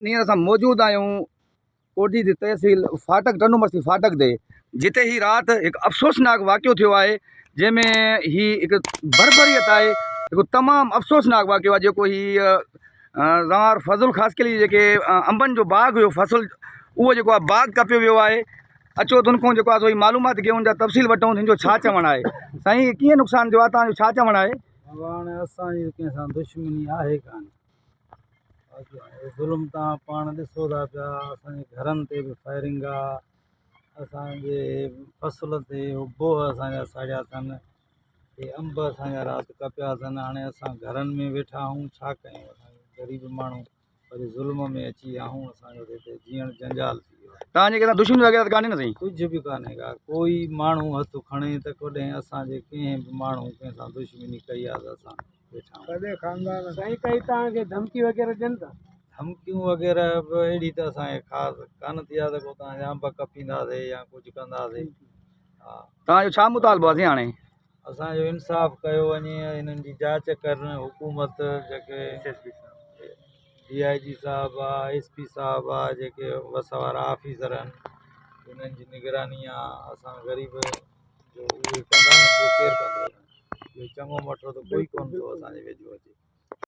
हींअर असां मौजूदु आहियूं कोटी जी तहसील फाटक टनूमसी फाटक ते, जिते ही राति हिकु अफ़सोसनाक वाक़ियो थियो आहे, जंहिंमें ही हिकु बरबरीअत आहे। हिकु तमामु अफ़सोसनाक वाक़ियो आहे जेको ही ज़मार फज़ुल ख़ासकली जेके अंबनि जो बाग़ हुयो फसल, उहो जेको आहे बाग़ कपियो वियो आहे। अचो त हुनखां जेको आहे सो मालूमात कयूं, उनजा तफ़सील वठूं, हिन जो छा चवणु आहे। साईं कीअं नुक़सानु थियो आहे, तव्हांजो छा चवणु आहे? हाणे असांजी कंहिं सां दुश्मनी आहे कान, ज़ुल्म तव्हां पाण ॾिसो था पिया। असांजे घरनि ते बि फायरिंग आहे, असांजे फसल ते बोह असांजा साड़िया अथनि, हे अंब असांजा राति कपिया अथनि। हाणे असां घरनि में वेठा आहियूं, छा कयूं? असां ग़रीब माण्हू वरी ज़ुल्म में अची विया आहियूं। असांजो हिते जीअण जंजाल थी वियो आहे। तव्हांजे कंहिंसां दुश्मनी वग़ैरह त कान्हे न साईं? कुझु बि कान्हे का, कोई माण्हू हथु खणे त कॾहिं असांजे कंहिं बि माण्हू कंहिं सां दुश्मनी कई आहे त असां वेठा आहियूं। कॾहिं खानदान साईं काई तव्हांखे धमकी वग़ैरह ॾियनि था? धमकियूं वग़ैरह बि अहिड़ी त असांखे ख़ासि कान थी आहे त को तव्हांजा अंब कपींदासीं या कुझु कंदासीं। हा, तव्हांजो छा मुतालबो आहे हाणे? असांजो इंसाफ़ कयो वञे, हिननि जी जांच करनि हुकूमत, जेके DIG साहब आहे, SP साहब आहे, जेके वस वारा ऑफिसर आहिनि, हिननि जी निगरानी आहे। असां ग़रीब जो उहे कंदा न, केरु कंदो? इहो चङो मठो त कोई कोन थो असांजे वेझो अचे।